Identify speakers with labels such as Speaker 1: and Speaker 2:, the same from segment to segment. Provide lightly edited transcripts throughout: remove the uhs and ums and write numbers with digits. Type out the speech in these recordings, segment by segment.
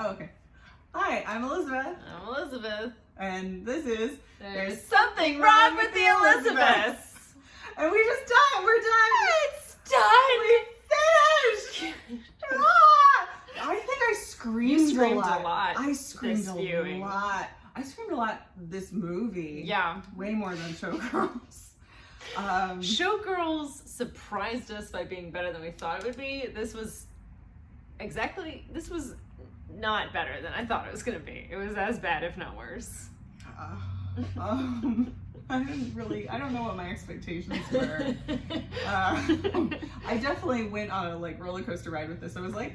Speaker 1: Oh, okay. Hi, I'm Elizabeth.
Speaker 2: I'm Elizabeth.
Speaker 1: And this is
Speaker 2: There's Something Wrong with the Elizabeths.
Speaker 1: And we just done. We're done.
Speaker 2: It's done.
Speaker 1: We finished. Ah! I think I screamed,
Speaker 2: a
Speaker 1: lot.
Speaker 2: lot.
Speaker 1: I screamed
Speaker 2: this
Speaker 1: a
Speaker 2: viewing.
Speaker 1: lot. I screamed a lot this movie.
Speaker 2: Yeah.
Speaker 1: Way more than Showgirls.
Speaker 2: Showgirls surprised us by being better than we thought it would be. This was not better than I thought it was going to be. It was as bad, if not worse.
Speaker 1: I don't know what my expectations were. I definitely went on a roller coaster ride with this. I was like,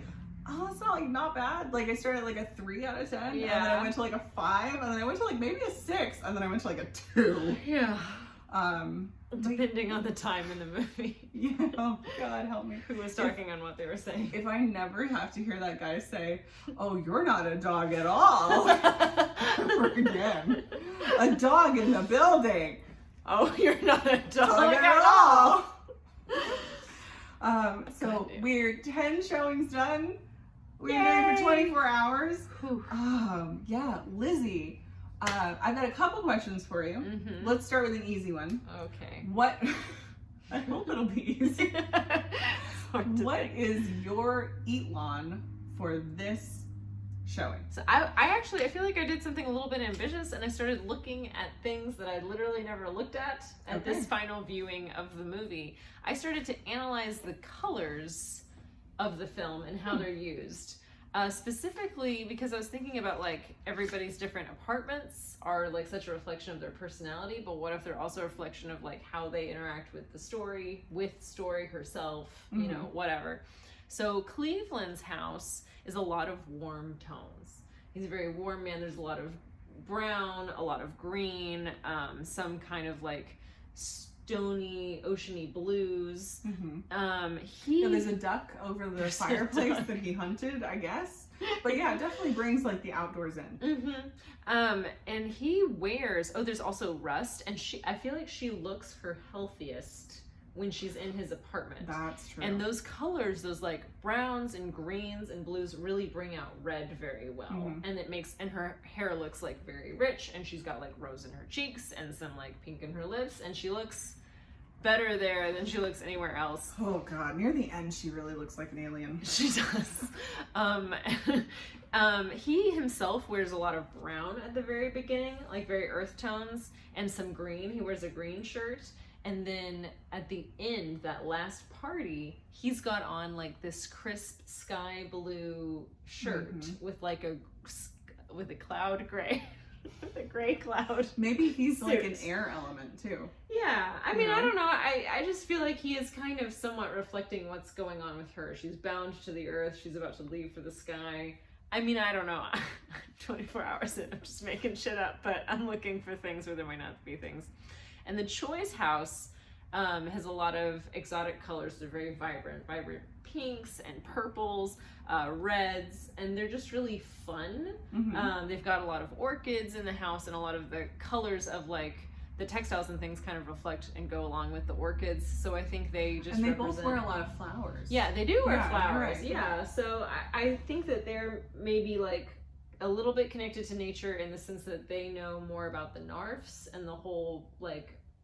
Speaker 1: oh, it's not bad. Like I started at a 3 out of 10,
Speaker 2: Yeah.
Speaker 1: and then I went to a 5, and then I went to maybe a 6, and then I went to a 2.
Speaker 2: Yeah. Depending on the time in the movie.
Speaker 1: Yeah, oh God, help me.
Speaker 2: Who was talking on what they were saying.
Speaker 1: If I never have to hear that guy say, oh, you're not a dog at all, ever again. A dog in the building.
Speaker 2: Oh, you're not a dog
Speaker 1: at all. So
Speaker 2: God,
Speaker 1: we're 10 showings done. We've been doing it for 24 hours.
Speaker 2: Whew.
Speaker 1: Yeah, Lizzie. I've got a couple questions for you.
Speaker 2: Mm-hmm.
Speaker 1: Let's start with an easy one.
Speaker 2: Okay.
Speaker 1: What? I hope it'll be easy. What is your eat-lon for this showing?
Speaker 2: So I feel like I did something a little bit ambitious, and I started looking at things that I literally never looked at this final viewing of the movie. I started to analyze the colors of the film and how they're used. Specifically because I was thinking about everybody's different apartments are such a reflection of their personality, but what if they're also a reflection of how they interact with the story, with Story herself, you know, whatever. So Cleveland's house is a lot of warm tones. He's a very warm man. There's a lot of brown, a lot of green, some kind of stony, oceany blues.
Speaker 1: There's a duck over the fireplace that he hunted, I guess. But yeah, it definitely brings the outdoors in.
Speaker 2: And he wears, there's also Rust, and I feel like she looks her healthiest when she's in his apartment.
Speaker 1: That's true.
Speaker 2: And those colors, those browns and greens and blues really bring out red very well. And her hair looks very rich, and she's got rose in her cheeks and some pink in her lips, and she looks better there than she looks anywhere else.
Speaker 1: Oh God, near the end she really looks like an alien.
Speaker 2: She does. He himself wears a lot of brown at the very beginning, very earth tones, and some green. He wears a green shirt. And then at the end, that last party, he's got on this crisp sky blue shirt with with a cloud gray, with a gray cloud.
Speaker 1: Maybe he's an air element too.
Speaker 2: Yeah, I mean, I don't know. I just feel like he is kind of somewhat reflecting what's going on with her. She's bound to the earth. She's about to leave for the sky. I mean, I don't know. 24 hours in, I'm just making shit up, but I'm looking for things where there might not be things. And the Choi's house has a lot of exotic colors. They're very vibrant pinks and purples, reds, and they're just really fun. They've got a lot of orchids in the house, and a lot of the colors of the textiles and things kind of reflect and go along with the orchids. So I think they just
Speaker 1: and they both wear a lot of flowers.
Speaker 2: Yeah, they do wear flowers.
Speaker 1: Right.
Speaker 2: Yeah, so I think that they're maybe a little bit connected to nature in the sense that they know more about the Narfs and the whole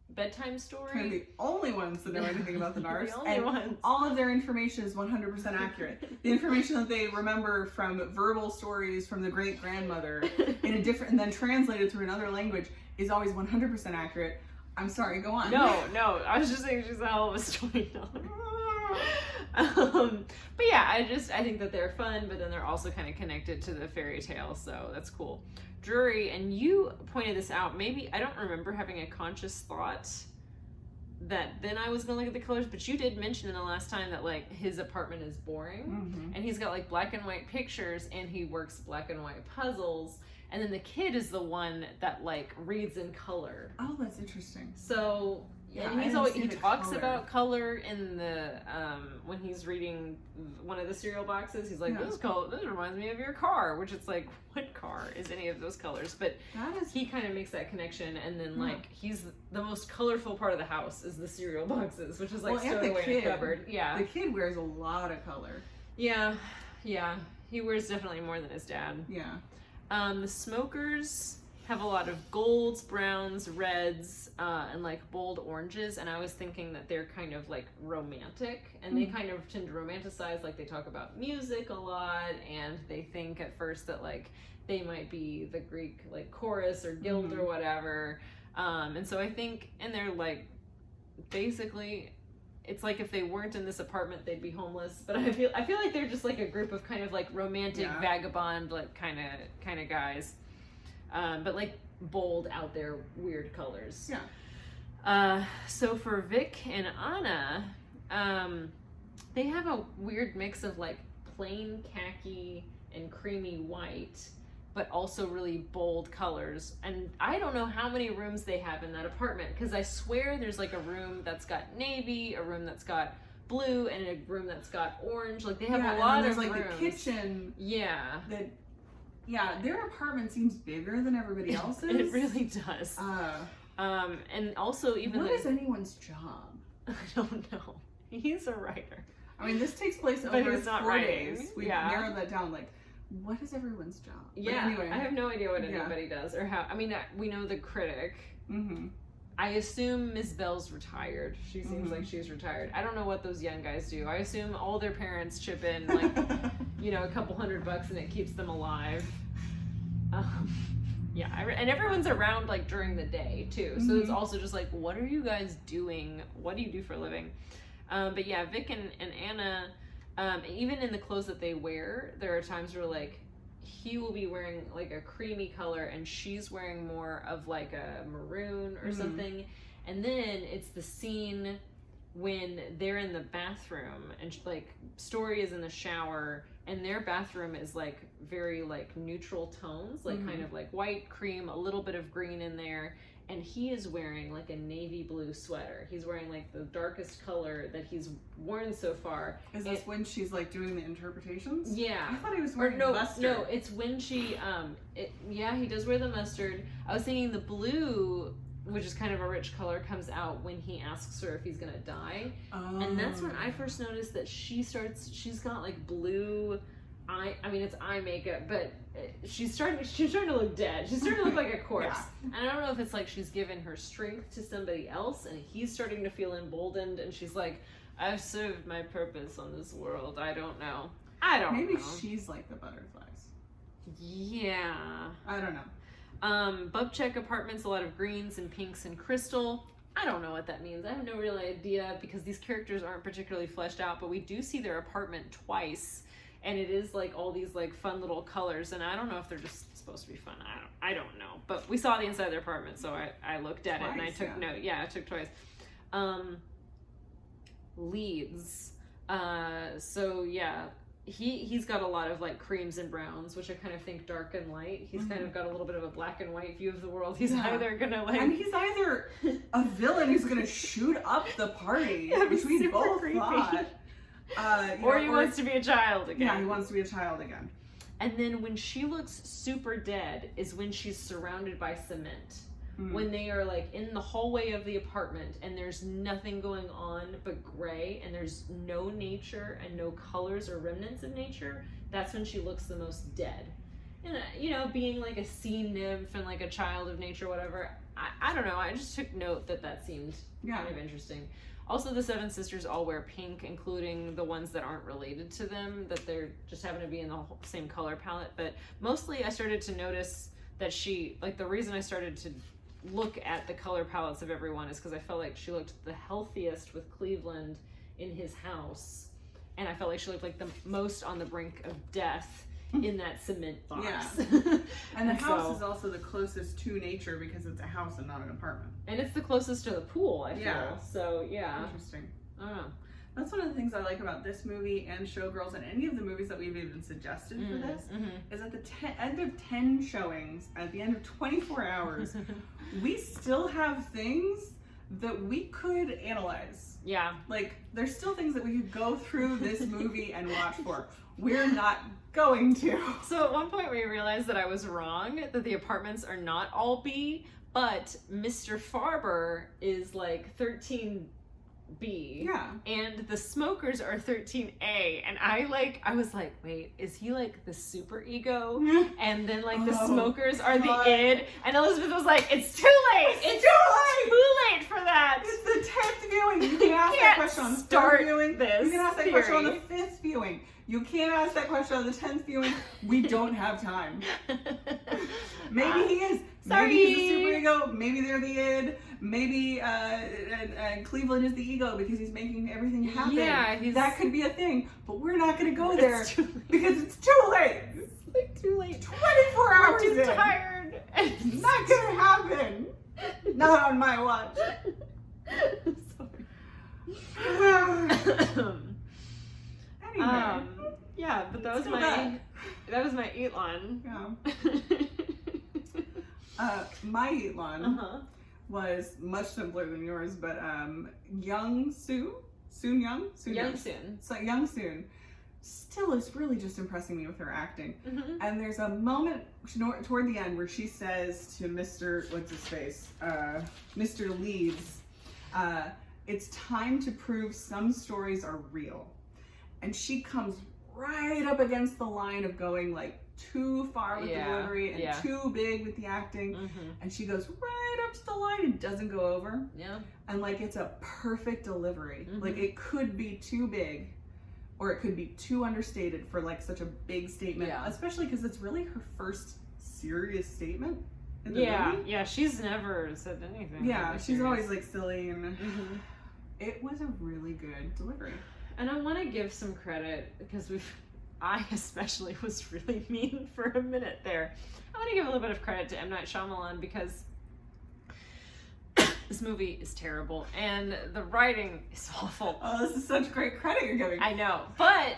Speaker 2: bedtime story.
Speaker 1: They're the only ones that know anything about the Narfs.
Speaker 2: The only ones.
Speaker 1: All of their information is 100% accurate. The information that they remember from verbal stories from the great grandmother in a different, and then translated through another language, is always 100% accurate. I'm sorry, go on.
Speaker 2: No, I was just saying she's a hell of a storyteller. But yeah, I think that they're fun, but then they're also kind of connected to the fairy tale, so that's cool. Drury, and you pointed this out, maybe I don't remember having a conscious thought that then I was gonna look at the colors, but you did mention in the last time that his apartment is boring, and he's got black and white pictures, and he works black and white puzzles, and then the kid is the one that reads in color.
Speaker 1: Oh, that's interesting.
Speaker 2: So yeah, and he talks about color in the when he's reading one of the cereal boxes. He's like, this reminds me of your car, which it's what car is any of those colors? But he kind of makes that connection, and then he's the most colorful part of the house is the cereal boxes, which is stowed away in a cupboard. Yeah,
Speaker 1: the kid wears a lot of color.
Speaker 2: Yeah, He wears definitely more than his dad.
Speaker 1: Yeah.
Speaker 2: The smokers have a lot of golds, browns, reds, and like bold oranges, and I was thinking that they're kind of like romantic, and they kind of tend to romanticize, like they talk about music a lot, and they think at first that like they might be the Greek like chorus or guild or whatever, and so I think, and they're like basically, it's like if they weren't in this apartment they'd be homeless, but I feel like they're just like a group of kind of like romantic vagabond like kind of guys. But like bold, out there, weird colors.
Speaker 1: Yeah.
Speaker 2: So for Vic and Anna, they have a weird mix of like plain khaki and creamy white, but also really bold colors. And I don't know how many rooms they have in that apartment, because I swear there's like a room that's got navy, a room that's got blue, and a room that's got orange. Like they have a lot of
Speaker 1: like
Speaker 2: rooms.
Speaker 1: The kitchen.
Speaker 2: Yeah.
Speaker 1: Yeah, their apartment seems bigger than everybody else's.
Speaker 2: It really does. And also even
Speaker 1: what is anyone's job?
Speaker 2: I don't know. He's a writer.
Speaker 1: I mean, this takes place
Speaker 2: But
Speaker 1: over
Speaker 2: he's not
Speaker 1: 4
Speaker 2: writing.
Speaker 1: days. We've narrowed that down. Like, what is everyone's job? But
Speaker 2: Yeah,
Speaker 1: anyway.
Speaker 2: I have no idea what anybody does or how. I mean, we know the critic.
Speaker 1: Mm-hmm.
Speaker 2: I assume Miss Bell's retired. She seems like she's retired. I don't know what those young guys do. I assume all their parents chip in like, a couple $100 and it keeps them alive. And everyone's around like during the day too, so it's also just like, what are you guys doing? What do you do for a living? But yeah, Vic and Anna, even in the clothes that they wear, there are times where like he will be wearing like a creamy color and she's wearing more of like a maroon or something, and then it's the scene when they're in the bathroom and like Story is in the shower and their bathroom is like very like neutral tones, like kind of like white, cream, a little bit of green in there, and he is wearing like a navy blue sweater. He's wearing like the darkest color that he's worn so far.
Speaker 1: Is this when she's like doing the interpretations?
Speaker 2: Yeah.
Speaker 1: I thought he was wearing mustard.
Speaker 2: No, it's when she he does wear the mustard. I was thinking the blue, which is kind of a rich color, comes out when he asks her if he's gonna die. And that's when I first noticed that she's got like blue eye, I mean it's eye makeup, but she's starting to look dead. She's starting to look like a corpse. And I don't know if it's like she's given her strength to somebody else and he's starting to feel emboldened and she's like, I've served my purpose on this world. I don't know.
Speaker 1: Maybe she's like the butterflies.
Speaker 2: Yeah.
Speaker 1: I don't know.
Speaker 2: Bubcheck apartments, a lot of greens and pinks and crystal. I don't know what that means. I have no real idea because these characters aren't particularly fleshed out, but we do see their apartment twice, and it is like all these like fun little colors, and I don't know if they're just supposed to be fun. I don't know. But we saw the inside of their apartment, so I looked at it and I took note. Yeah, I took twice. Leads. So yeah. He's got a lot of like creams and browns, which I kind of think dark and light. He's kind of got a little bit of a black and white view of the world. He's either gonna like,
Speaker 1: and he's either a villain who's gonna shoot up the party, which we both thought,
Speaker 2: or he wants to be a child again.
Speaker 1: Yeah, he wants to be a child again.
Speaker 2: And then when she looks super dead is when she's surrounded by cement. When they are like in the hallway of the apartment and there's nothing going on but gray and there's no nature and no colors or remnants of nature, that's when she looks the most dead. And being like a sea nymph and like a child of nature, whatever, I don't know, I just took note that seemed kind of interesting. Also, the seven sisters all wear pink, including the ones that aren't related to them, that they're just happen to be in the same color palette. But mostly I started to notice that the reason I started to look at the color palettes of everyone is because I felt like she looked the healthiest with Cleveland in his house, and I felt like she looked like the most on the brink of death in that cement box.
Speaker 1: Yeah. And the house is also the closest to nature because it's a house and not an apartment.
Speaker 2: And it's the closest to the pool, I feel. So yeah.
Speaker 1: Interesting.
Speaker 2: I don't know.
Speaker 1: That's one of the things I like about this movie and Showgirls and any of the movies that we've even suggested for this, is at the end of 10 showings, at the end of 24 hours, we still have things that we could analyze.
Speaker 2: Yeah.
Speaker 1: Like, there's still things that we could go through this movie and watch for. We're not going to.
Speaker 2: So at one point we realized that I was wrong, that the apartments are not all B, but Mr. Farber is like 13 B.
Speaker 1: Yeah.
Speaker 2: And the smokers are 13A. And I was like, wait, is he like the super ego? And then like the smokers are the id. And Elizabeth was like, it's too late. It's too late for that.
Speaker 1: It's the 10th viewing. You can ask that question on the 3rd viewing.
Speaker 2: This
Speaker 1: you can ask that question on the 5th viewing. You can't ask that question on the 10th viewing. We don't have time. Maybe he is.
Speaker 2: Sorry.
Speaker 1: Maybe he's the super ego. Maybe they're the id. Maybe Cleveland is the ego because he's making everything happen.
Speaker 2: Yeah,
Speaker 1: that could be a thing. But we're not going to go there because it's too late.
Speaker 2: It's like too late.
Speaker 1: 24 hours
Speaker 2: We're too
Speaker 1: in.
Speaker 2: tired.
Speaker 1: It's not going to happen. Not on my watch. Anyway.
Speaker 2: Yeah, but that was my Eatlon.
Speaker 1: Yeah. My Eatlon was much simpler than yours, but Young Soon. So Young Soon still is really just impressing me with her acting. And there's a moment toward the end where she says to Mr. Mr. Leeds, it's time to prove some stories are real. And she comes right up against the line of going like too far with the delivery and too big with the acting. And she goes right up to the line and doesn't go over. And like it's a perfect delivery. Like it could be too big or it could be too understated for like such a big statement, especially because it's really her first serious statement in the movie.
Speaker 2: Yeah, she's never said anything.
Speaker 1: Yeah, she's always like silly and it was a really good delivery.
Speaker 2: And I want to give some credit because I especially was really mean for a minute there. I want to give a little bit of credit to M. Night Shyamalan because this movie is terrible and the writing is awful.
Speaker 1: Oh, this is such great credit you're giving.
Speaker 2: I know, but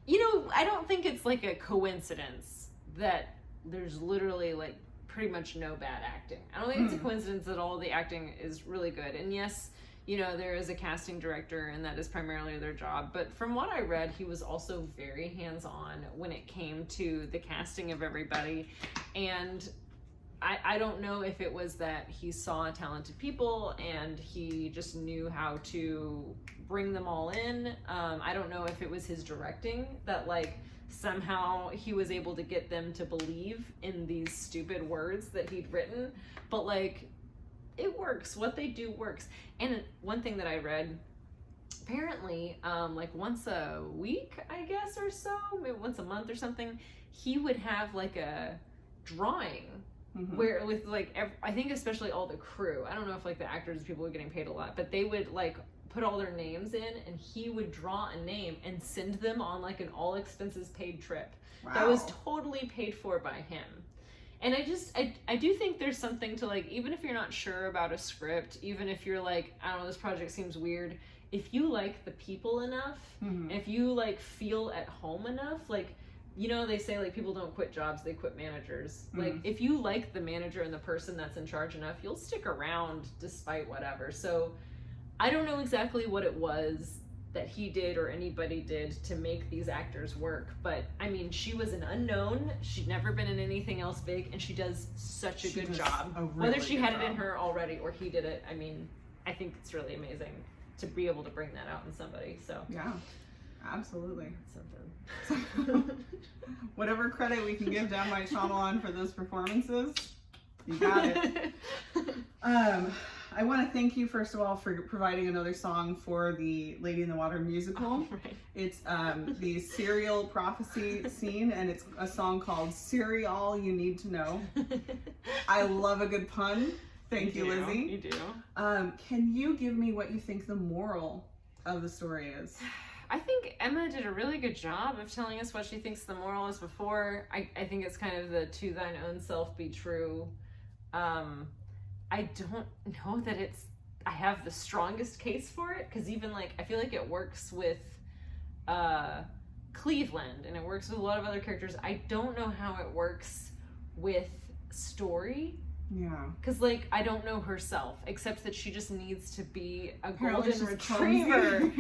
Speaker 2: you know, I don't think it's like a coincidence that there's literally like pretty much no bad acting. I don't think it's a coincidence that all the acting is really good. And yes, you know, there is a casting director and that is primarily their job. But from what I read, he was also very hands-on when it came to the casting of everybody. And I don't know if it was that he saw talented people and he just knew how to bring them all in. I don't know if it was his directing that like somehow he was able to get them to believe in these stupid words that he'd written. But like, it works. What they do works. And one thing that I read, apparently, like once a week, I guess, or so, maybe once a month or something, he would have like a drawing where with like, I think especially all the crew, I don't know if like the actors, people were getting paid a lot, but they would like put all their names in and he would draw a name and send them on like an all expenses paid trip.
Speaker 1: Wow.
Speaker 2: That was totally paid for by him. And I do think there's something to like, even if you're not sure about a script, even if you're like, I don't know, this project seems weird, if you like the people enough, if you like feel at home enough, like, you know, they say like people don't quit jobs, they quit managers. Like if you like the manager and the person that's in charge enough, you'll stick around despite whatever. So I don't know exactly what it was that he did or anybody did to make these actors work, but I mean, she was an unknown, she'd never been in anything else big, and she does such a good job. Whether she had it in her already or he did it, I mean, I think it's really amazing to be able to bring that out in somebody. So
Speaker 1: yeah, absolutely.
Speaker 2: Something.
Speaker 1: Whatever credit we can give M. Night Shyamalan for those performances, you got it. I want to thank you, first of all, for providing another song for the Lady in the Water musical.
Speaker 2: Right.
Speaker 1: It's the Serial Prophecy scene, and it's a song called Serial You Need to Know. I love a good pun. Thank you, Lizzie.
Speaker 2: You do.
Speaker 1: Can you give me what you think the moral of the story is?
Speaker 2: I think Emma did a really good job of telling us what she thinks the moral is before. I think it's kind of the to thine own self be true. I don't know that I have the strongest case for it, because even like, I feel like it works with Cleveland and it works with a lot of other characters. I don't know how it works with Story.
Speaker 1: Yeah.
Speaker 2: Because like, I don't know herself, except that she just needs to be a
Speaker 1: Apparently
Speaker 2: golden retriever.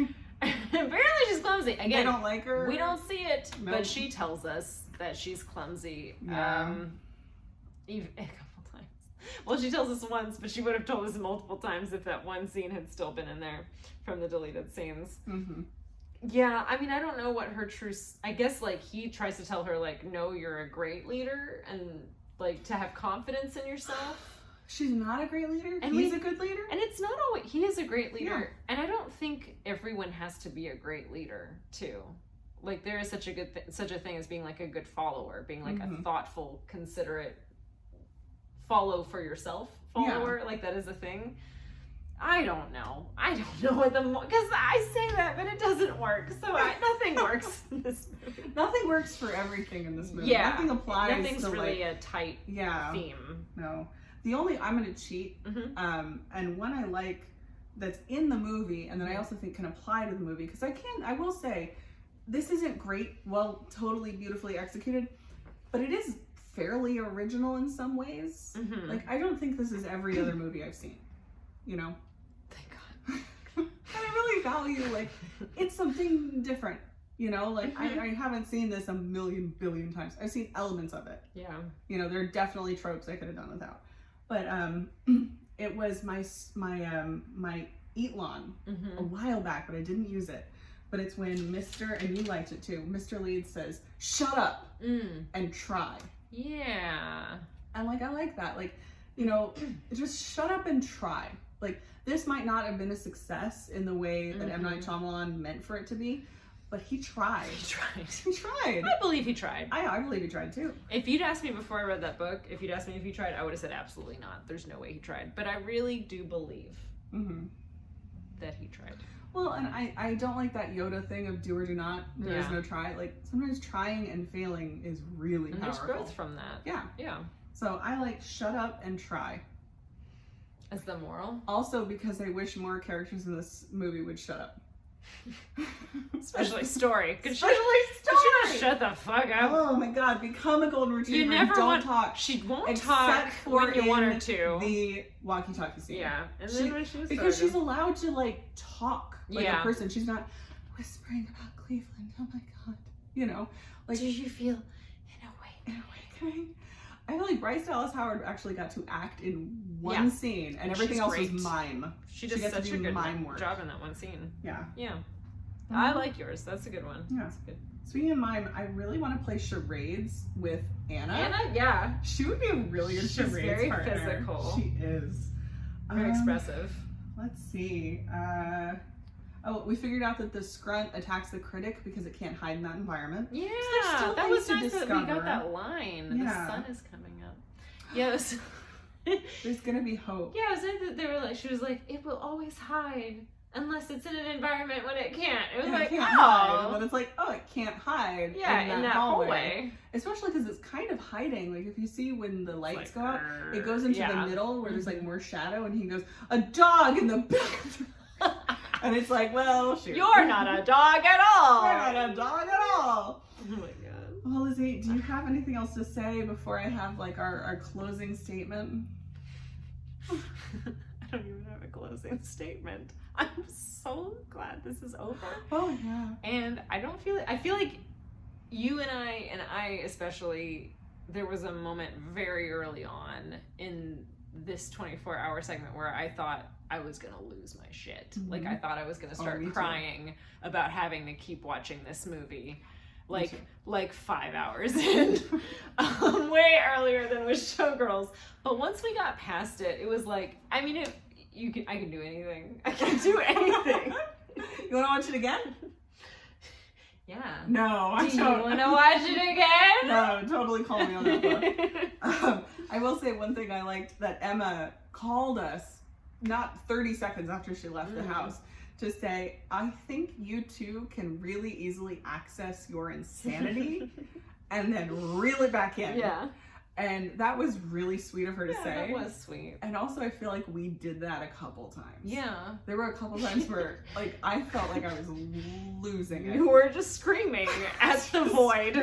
Speaker 2: Apparently she's clumsy. Again,
Speaker 1: they don't like her.
Speaker 2: We don't see it,
Speaker 1: No.
Speaker 2: but she tells us that she's clumsy.
Speaker 1: Yeah.
Speaker 2: Even a couple times. Well, she tells us once, but she would have told us multiple times if that one scene had still been in there from the deleted scenes.
Speaker 1: Mm-hmm.
Speaker 2: Yeah, I mean, I don't know what her true... I guess, like, he tries to tell her, like, no, you're a great leader, and, like, to have confidence in yourself.
Speaker 1: She's not a great leader.
Speaker 2: And
Speaker 1: He's a good leader.
Speaker 2: And it's not always... He is a great leader. Yeah. And I don't think everyone has to be a great leader, too. Like, there is such a thing as being, like, a good follower, being, like, a thoughtful, considerate, follow for yourself follower. Yeah. Like, that is a thing. I don't know what because I say that, but it doesn't work. So nothing works in this movie.
Speaker 1: Nothing works for everything in this movie.
Speaker 2: Yeah.
Speaker 1: Nothing applies.
Speaker 2: Nothing's
Speaker 1: to,
Speaker 2: really
Speaker 1: like,
Speaker 2: a tight theme.
Speaker 1: No. The only, I'm going to cheat, and one I like that's in the movie, and that I also think can apply to the movie, because I will say, this isn't great, well, totally beautifully executed, but it is fairly original in some ways. Mm-hmm. Like, I don't think this is every other movie I've seen, you know?
Speaker 2: Thank God.
Speaker 1: And I really value, like, it's something different, you know? Like, I haven't seen this a million billion times. I've seen elements of it.
Speaker 2: Yeah.
Speaker 1: You know, there are definitely tropes I could have done without. But it was my Eat-Lon a while back, but I didn't use it. But it's when Mr., and you liked it too, Mr. Leeds says, shut up and try.
Speaker 2: Yeah.
Speaker 1: And, like, I like that. Like, you know, just shut up and try. Like, this might not have been a success in the way that M. Night Shyamalan meant for it to be, but he tried.
Speaker 2: He tried.
Speaker 1: He tried.
Speaker 2: I believe he tried.
Speaker 1: I believe he tried too.
Speaker 2: If you'd asked me before I read that book, if you'd asked me if he tried, I would have said absolutely not. There's no way he tried. But I really do believe that he tried.
Speaker 1: Well, and I don't like that Yoda thing of do or do not. There is no try. Like, sometimes trying and failing is really powerful.
Speaker 2: There's growth from that.
Speaker 1: Yeah.
Speaker 2: Yeah.
Speaker 1: So I like shut up and try.
Speaker 2: As the moral?
Speaker 1: Also because I wish more characters in this movie would shut up.
Speaker 2: Especially Story.
Speaker 1: Especially Story!
Speaker 2: She just shut the fuck up.
Speaker 1: Oh my god, become a golden retriever.
Speaker 2: You never
Speaker 1: don't talk.
Speaker 2: She won't talk when you want her to.
Speaker 1: The walkie-talkie scene.
Speaker 2: Yeah. And then when she was
Speaker 1: because she's allowed to, like, talk like a person. She's not whispering about Cleveland. Oh my god. You know? Like,
Speaker 2: do you feel
Speaker 1: in a way? I feel like Bryce Dallas Howard actually got to act in one scene, and everything else was mime.
Speaker 2: She does such a good job in that one scene.
Speaker 1: Yeah.
Speaker 2: Yeah. I like yours. That's a good one.
Speaker 1: Yeah.
Speaker 2: That's good.
Speaker 1: Speaking of mime, I really want to play charades with Anna.
Speaker 2: Anna? Yeah.
Speaker 1: She would be a really good charades
Speaker 2: very
Speaker 1: partner.
Speaker 2: Physical.
Speaker 1: She is.
Speaker 2: Very expressive.
Speaker 1: Let's see. Oh, we figured out that the scrunt attacks the critic because it can't hide in that environment.
Speaker 2: Yeah,
Speaker 1: so
Speaker 2: that was nice that we got that line.
Speaker 1: Yeah.
Speaker 2: The sun is coming up. Yes.
Speaker 1: There's gonna be hope.
Speaker 2: Yeah, it was like that. They were like, she was like, it will always hide unless it's in an environment when it can't. It was like,
Speaker 1: hide. But it's like, oh, it can't hide.
Speaker 2: Yeah, in that hallway.
Speaker 1: Especially because it's kind of hiding. Like, if you see when the lights go out, it goes into the middle where there's like more shadow, and he goes, a dog in the bathroom. And it's like, well, shoot.
Speaker 2: You're not a dog at all.
Speaker 1: You're not a dog at all.
Speaker 2: Oh my god.
Speaker 1: Well, Lizzie, do you have anything else to say before I have, like, our closing statement?
Speaker 2: I don't even have a closing statement. I'm so glad this is over.
Speaker 1: Oh, yeah.
Speaker 2: And I feel like you and I especially, there was a moment very early on in this 24-hour segment where I thought I was gonna lose my shit. Like, I thought I was gonna start crying about having to keep watching this movie like 5 hours in, way earlier than with Showgirls. But once we got past it, it was like, I mean, I can do anything. I can do anything.
Speaker 1: You wanna watch it again?
Speaker 2: Yeah.
Speaker 1: No, I don't.
Speaker 2: Do you wanna watch it again?
Speaker 1: No, totally call me on that book. I will say one thing I liked, that Emma called us not 30 seconds after she left the house to say, I think you two can really easily access your insanity and then reel it back in.
Speaker 2: Yeah.
Speaker 1: And that was really sweet of her to say.
Speaker 2: That was sweet.
Speaker 1: And also I feel like we did that a couple times.
Speaker 2: Yeah.
Speaker 1: There were a couple times where, like, I felt like I was losing it.
Speaker 2: You were just screaming at the void.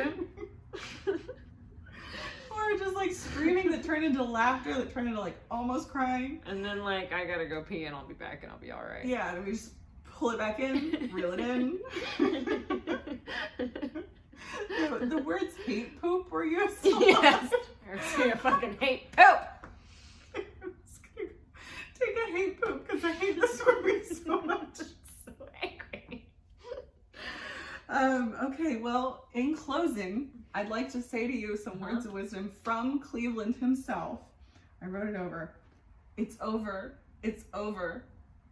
Speaker 1: Or just, like, screaming that turned into laughter, that turned into, like, almost crying.
Speaker 2: And then, like, I gotta go pee and I'll be back and I'll be alright.
Speaker 1: Yeah, and we just pull it back in, reel it in. The words hate poop were used a lot.
Speaker 2: Yes. I fucking hate poop.
Speaker 1: for me so much.
Speaker 2: So angry.
Speaker 1: Okay, well, in closing, I'd like to say to you some words of wisdom from Cleveland himself. I wrote it over. It's over. It's over.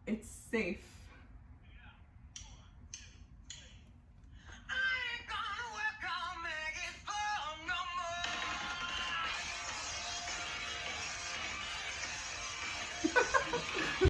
Speaker 1: It's safe.
Speaker 3: I ain't gonna work on Maggie's phone no more.